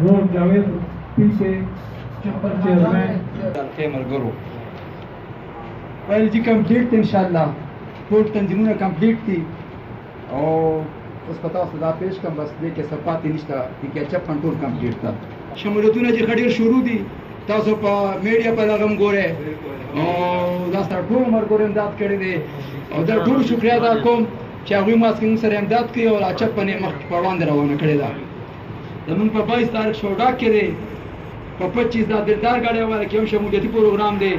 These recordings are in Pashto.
نور جاوید پیسې چپر چیرمن خیمر ګرو ویل چې کمپلیټ ان شاء الله ټول تنظیمونه کمپلیټ دي او اوس په تاسو دا پیش کوم بس دې کې صفات نشته چې چپ ټول کمپلیټ تا شمولتونه چې خډیر شروع دي تاسو په میډیا په لغم ګوره او دا ستاسو ټول مرګور امداد کړی دی او دا ټول شکریا ادا کوم چې هغه ما څنګه سره امداد کوي او اچپ په مخ په وړاندې روانه کړی دا زمون په 22 تاریخ شوډا کې دی په 25 دا دلدار غاړي والا کې هم شمولیتي پروګرام دی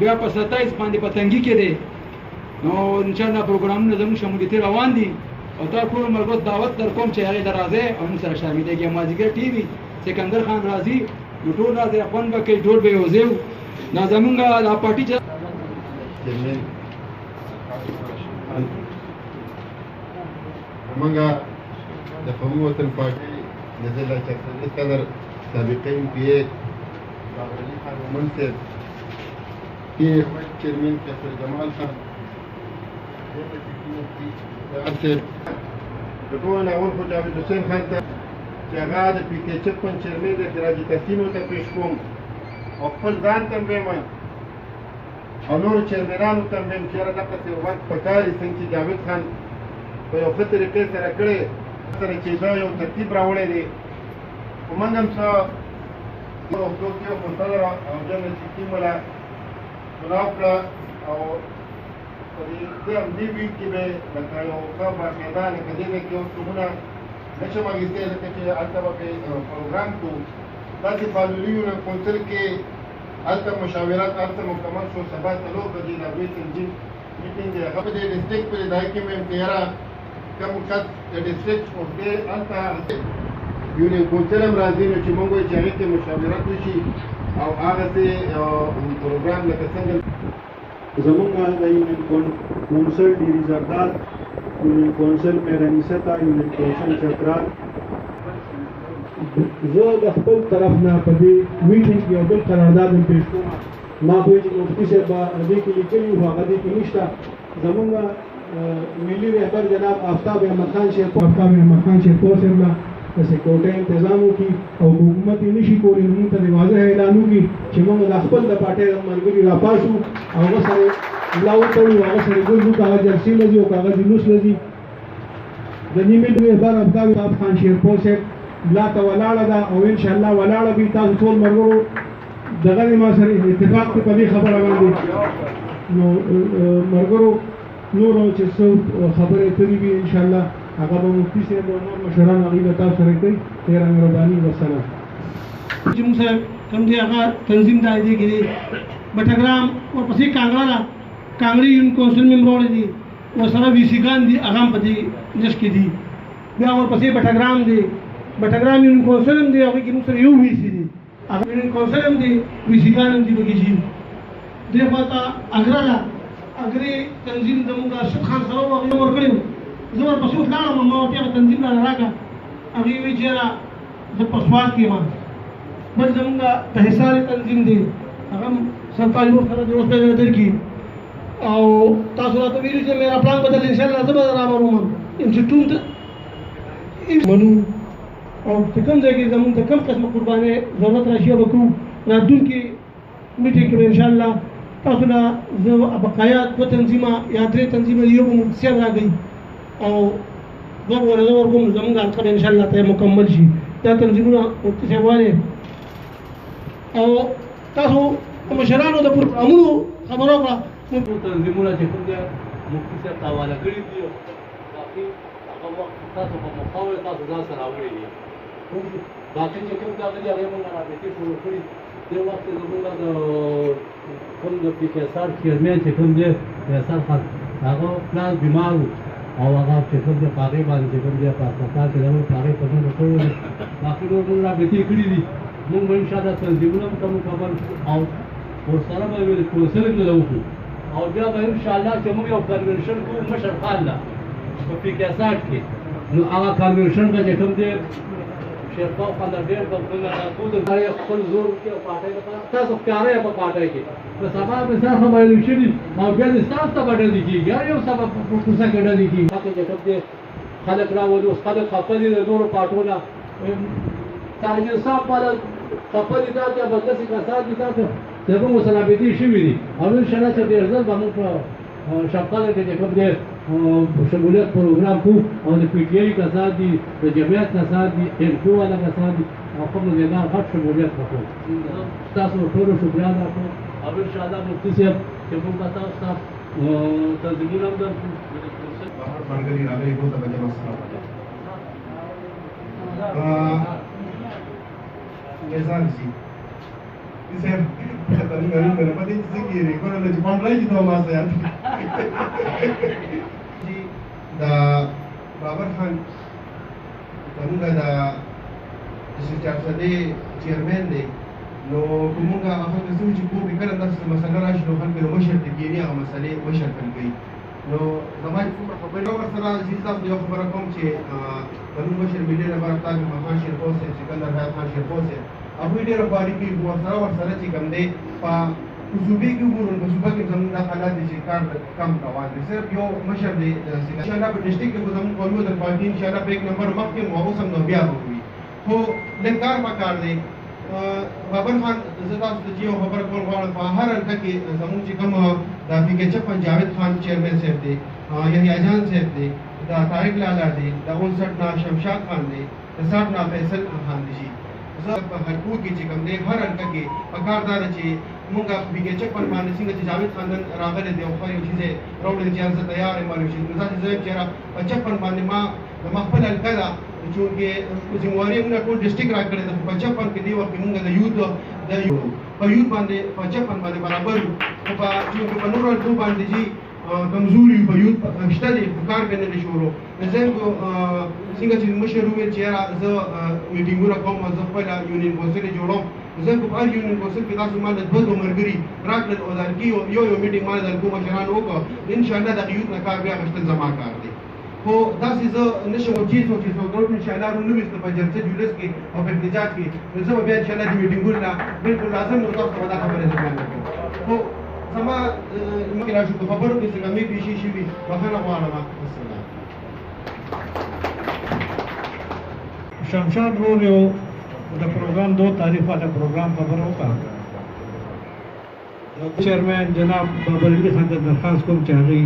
بیا په 27 باندې پتنګي کې دی نو ان شاء الله پروګرامونه زموږ شمولیتي روان دي او دا ټول مرګو دعوت در کوم چې هغه درازه او موږ سره شامل دي مازیګر ټي وي سکندر خان راضي نو ټول راځي خپل به کې ټول به وزو دا زمونږ د پارټي چې همغه د قومي وطن پارټي د ضلع چترال صدر سابقین پی باغرلی خان مومن صاحب پی چیرمن کسر جمال خان د ټول اول خو جاوید حسین خان ته چې هغه د پی کې 56 چیرمن د راجی تسینو ته پیش کوم او خپل ځان ته وایم او نور چیرمنانو ته وایم چې را دغه څه وخت پکاري څنګه چې جاوید خان په یو ښه طریقې سره کړی سره چې دا یو ترتیب راوړی دی خو موږ هم څه یو څوک یو منتظر او جنرال سکیم والا چناو کړه او په دې ویک کې به لکه یو ښه باقاعده لکه دې کې اوس کومونه نه شم اخیستی ځکه چې هلته به پروګرام کوو داسې پالولیونه کونسل کې هلته مشاورات هلته مکمل شو سبا 3 بجې د دوی تنظیم میټینګ دی هغه په دې ډسټرکټ پورې ځای کې مې تیاره کوم کس د ډسټرکټ اوف دې هلته یونین کونسل هم راځي نو چې موږ وایو چې هغې کې مشاورت وشي او هغسې پروګرام لکه څنګه زمونږ د یونین کونسل ډیری زرداد یونین کونسل میرانیستا یونین کونسل چترال زه د خپل طرف نه په دې میټینګ کې یو بل قرارداد هم پیش کوم ما خو چې مفتي صاحب به دې کې لیکلي وو هغه دې کې نشته زمونږ ملي رهبر جناب آفتاب احمد خان شیرپور صاحب نه د سکیورټۍ انتظام وکړي او حکومت یې نشي کولی نو موږ ته د واضح اعلان وکړي چې موږ د خپل د پارټۍ د ملګري راپاشو او هغه سره ملا وتړو هغه سره ګرځو که هغه جرسي لځي او که هغه جلوس لځي د نیمې رهبر آفتاب خان شیرپور صاحب ملا ته ولاړه ده او انشاءالله ولاړه وي تاسو ټول ملګرو دغه ما سره اتفاق دی په دې خبره باندې نو ملګرو نورو چې څه خبرې کړې وي انشاءالله هغه به مفتي صاحب او نور مشران هغوی به تاسو سره کوي ډېره مهرباني وسلام چې موږ سره کوم دی هغه تنظیم دا دی کې دی بټګرام ورپسې کانګړه ده کانګړي یونین کونسل ممبرونه دي ورسره وي سي ګان دي هغه هم په دې لسټ کې دي بیا ورپسې بټګرام دی بټګرام یونین کونسل هم دی هغوی کې موږ سره یو وي سي دي هغه یونین کونسل هم دی وي سي ګان هم دي پکې دي دې خوا ته اګره ده اګرې تنظیم زموږ ارشد خان سره هغې ورکړی و زه ورپسې ولاړم ما ورته هغه تنظیم راله راکړه هغې وایي چې یاره زه په سوال کې یم بل زمونږ د حصار تنظیم دی هغه هم سرکاري روغ سره د اوس پیدا درکړي او تاسو راته ویلي چې میرا پلان بدل انشاءالله زه به رامروم انسټیټیوټ منو او چې کوم ځای کې زمونږ ته کوم قسمه قربانۍ ضرورت راشي به کوو راتلونکي میټینګ کې به انشاءالله تاسو له زه بقایا 2 تنظیمه یا 3 تنظیمه یو به مفتي صاحب راغی او دوه به ورته ورکوم زمونږ حلقه به انشاءالله ته مکمل شي دا تنظیمونه مفتي صاحب وایي او تاسو مشرانو د پروګرامونو خبرو کړه تنظیمونه چې کوم دي مفتي صاحب ته حواله کړي دي باقي هغه وخت تاسو په مقاومه تاسو ځان سره راوړي دي باقي چې کوم دا غلي هغه موږ رابطې شروع کړي دې وخت زموږ د کوم د پی کې سار چیرمن چې کوم دی سر خان هغه پلان بیمار او هغه چې کوم دی هغې باندې چې کوم دی په اسپتال کې راوړي هغې په موږ کړو باقي نور موږ رابطې کړي دي موږ به انشاءالله تنظیمونه هم ته مکمل او ورسره به یې کونسل هم دله وکړو او بیا به انشاءالله چې موږ یو کنونشن کوو مشر خان له په پی کې ساټ کې نو هغه کنونشن به چې کوم دی شیرپاو خان ډېر په خپل زور کې او پارټۍ لپاره تاسو ښکاره یې په پارټۍ کې په سبا به ځان هم ویلو شوي او بیا دې ستاسو ته به ډلې کېږي هر یو سبا په کوڅه کې ډلې کېږي هغه چې کوم دی خلک راولي اوس خلک خفه دي د نورو پارټو نه طالب انصاف والا خپلې تاسو یا بل داسې کسان دي تاسو چې موږ مسلابتي شوي دي او انشاءالله چې ډېر ژر به موږ په شپقله کې چې کوم دی شمولیت پروګرام کوو او د پي ټي آی کسان دي د جمعیت کسان دي ایم کیو والا کسان دي او خپل نظام غټ شمولیت وکړو ستاسو ټولو شکریه ادا کوم او انشاءالله مفتي صاحب چې موږ به تاسو ته تنظیمونه هم درکړو بهر ملګري راغلي ټول ته به جمع سلام میزان شي صاحب ته نه غواړم په دې چې کېږي کوله چې پام راځي ته ما سره دا بابر خان څنګه دا چې چارسدي چیرمن دی نو کومه هغه د سوچ کو به کله تاسو مسله راشي نو خلک مشر ته کېږي هغه مسلې مشر کوي نو زموږ کومه خبره نو سره چې تاسو یو خبره کوم چې بنو مشر ملي لپاره تاسو مخان شیر پوسټ سکندر خان شیر پوسټ ابو ډېر باندې کې ورسره چې کوم دی په صوبې کې وګورئ په صوبې کې زموږ د حالات چې کار کم روان دي صرف یو مشر دی ان شاء الله په ډیسټریکټ کې زموږ قانون د پارټي ان شاء الله په 1 نمبر مخکې مو اوس هم نو بیا وي خو لکار پکار دی بابر خان زه تاسو ته یو خبره کول غواړم په هر حلقه کې زموږ چې کوم د PK جاوید خان چیرمن صاحب دی یحیی جان صاحب دی دا طارق لالا دی دا 59 نا شمشاد خان دی دا 60 نا فیصل خان دی زه په حلقو کې چې کوم دی هر حلقه کې پکار دا چې موږ PK باندې څنګه چې جاوید خان راغلی دی او خو یو چیزه راوړل چې ځان تیار یم مالو شي نو ځکه زه چې را په 56 باندې ما د خپل حلقه دا چونکه ذمہواری موږ ټول ډیسټریکټ راکړی د 55 کې دی وخت موږ د یوت په یوت باندې 55 باندې برابر او په چونکه په نور ټول باندې جی کمزوري په یوت شته دي کار باندې شروع زه څنګه چې مشر ویل چې زه میټینګونه کوم زه خپل یونین کونسل جوړوم زه په هر یونین کونسل کې تاسو مال د دوه مرګري راکړل او ځکه یو میټینګ مال د کوم مشران وکړو ان شاء الله د یوت نه کار بیا غشتل زما کار دی خو داسې زه نشم چې څو ان شاء الله نو نوې په جلسه جلوس کې او په احتجاج کې زه بیا ان شاء الله د میټینګونو بالکل لازم نو تاسو ته دا خبره ځکه خو زما ممکن راشو په خبرو کې څنګه مې پیشي شي بخښنه غواړم السلام شمشاد رولیو د پروګرام 2 تاریخ والا پروګرام خبرو کا چیرمن جناب بابر علی خان ته درخواست کوم چې هغه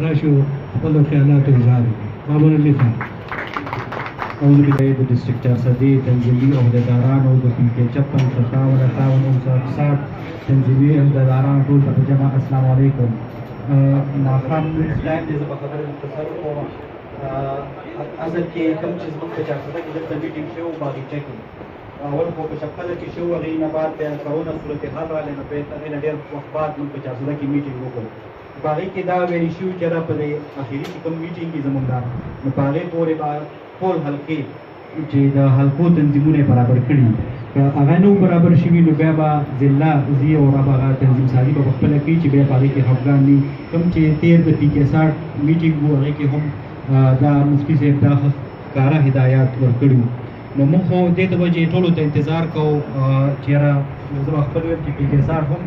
راشو خپل خیالات اظهار کړي بابر علی خان اعوذ بالله د ډیسټریکټ چارسدي تنظیمي عہدیدارانو د PK 56 57 تنظیمي عہدیداران ټول ته جمع السلام علیکم ناخام اسلام دې په خبره مختصر کوم اصل کې کوم چې موږ په چارسدي کې د میټینګ شو باغی چک اول خو په شپله کې شو غي نه بعد بیان کړو صورتحال را لنه په تغیر ډېر وخت بعد موږ په چارسدي کې میټینګ وکړو باغی کې دا ویل شو چې را په اخیری کې کوم میټینګ کې زموږ دا نو باغی پورې ټول حلقې چې د حلقو تنظیمونه برابر کړي هغه نو برابر شوي نو بیا به ضلع زی او هغه تنظیم سازي به خپله کوي چې بیا په هغې کې افغان دي کوم چې تېر د PK 60 میټینګ و هغې کې هم دا مفتي صاحب دا ښکاره هدایات ورکړي وو نو موږ خو دې د وجې ټولو ته انتظار کوو چې یاره زه به خپل ویم چې PK 60 هم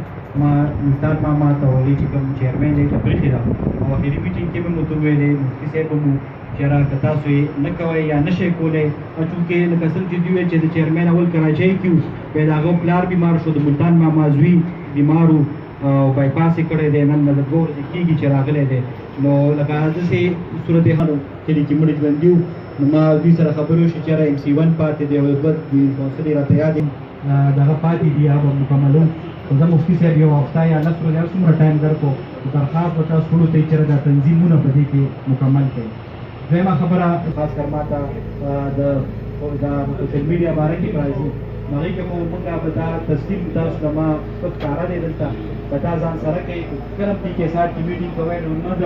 مثال ما ته ویلي چې کوم چیرمن دی ته پرېښې ده او اخري میټینګ کې به مو ته ویلې مفتي صاحب به مو چې را که تاسو یې نه کوئ یا نه شئ کولی چونکې لکه څنګه چې دوی ویل چې د چیرمن اول کراچۍ کې وو بیا د هغه پلار بیمار شو د ملتان ماما زوی بیمار وو او بایپاس یې کړی دی نن د 2 ورځې کېږي چې راغلی دی نو لکه داسې صورتحال کلي کې مړي ژوندي وو نو ما دوی سره خبرې وشوې چې یاره MC1 پاتې دی او بد کونسل یې راته یاد دغه پاتې دي هغه مکملو خو زه مفتي صاحب یو هفته یا 10 ورځې هر څومره ټایم درکړو درخواست به تاسو ټولو ته یې چې دا تنظیمونه په دې کې مکمل کړئ دویمه خبره خاص کر ما ته د سوشل میډیا باره کې راځي نو هغې کې مو موږ به دا تصدیق تاسو ته ما ښه ښکاره دی دلته به دا ځان سره کوئ کله PK 60 کې میټینګ کوئ نو نه د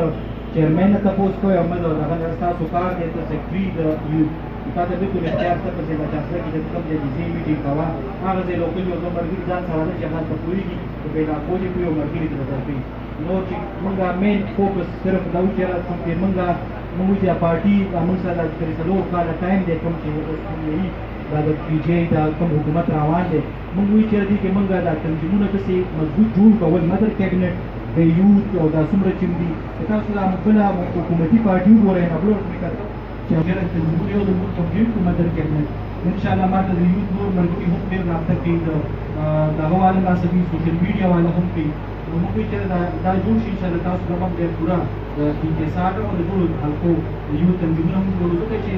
چیرمن نه تپوس کوئ او نه د هغه نه ستاسو کار دی ته سیکرټري د یوت تا ته بالکل اختیار شته چې په چارسده کې چې کوم ځای کې ځې میټینګ کوه هغه ځای لوکل یو دوه ملګري ځان سره ده چې هلته پوهېږي چې پیدا کولې کوي او ملګري ته درکوي نور چې موږ مین فوکس صرف دا و چې چې موږ چې پارټي موږ سره د 3 کاله ټایم دی کوم چې دا د PJ دا کوم حکومت روان دی موږ وایو چې دې کې موږ دا تنظیمونه داسې مضبوط جوړ کول مدر کابینټ د یوت او دا څومره چې دي تاسو دا بله حکومتي پارټي وګورئ نبلور چې هغه تنظیمونه یو د موږ کمپلیټ کوو مدر کابینټ ان شاء الله ماته د یوت نور ملګري هم ډېر رابطه کوي دغه والا راسوي سوشل میډیا والا هم کوي نو موږ وایو چې دا جوړ شي انشاءالله تاسو به هم ډېر پوره د PK60 او د ټولو خلکو د یوت تنظیمونه هم جوړو ځکه چې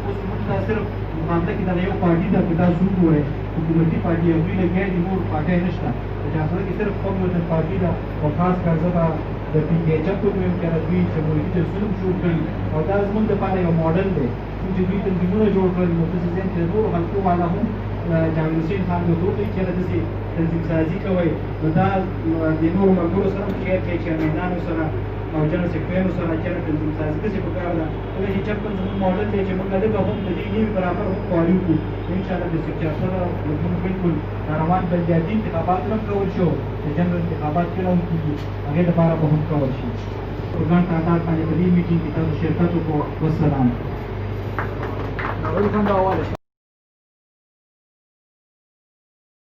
اوس موږ دا صرف مقابله کې دغه یو پارټي ده که دا څوک ووایي حکومتي پارټي هغوی لګیا دي نور پارټۍ نشته په جاسره کې صرف قوم وطن پارټي ده او خاص کر زه به د PK70 ویم که دوی جمهوري تنظیم جوړ کړي او دا زموږ دپاره یو موډل دی کوم چې دوی تنظیمونه جوړ کړل نو داسې ذهن چې د نورو خلکو والا هم جاوید حسین خان ورته وکړي چېرې داسې تنظیم سازي کوئ نو دا د نورو ملګرو سره هم شیر کړئ چیرمنانو سره او جنرال سیکرټریانو سره چېرې تنظیم سازي داسې پکار ده ځکه چې چپن زموږ موډل دی چې موږ لږه هم د دې نوي برابر هم خواري وکړو انشاءالله د سیکچر سره موږ بالکل روان بلدیاتي انتخابات هم کول شو چې جنرال انتخابات کله هم کېږي هغې دپاره به هم کول شي ځان تعداد باندې په دې میټینګ کې تاسو شرکت وکړو والسلام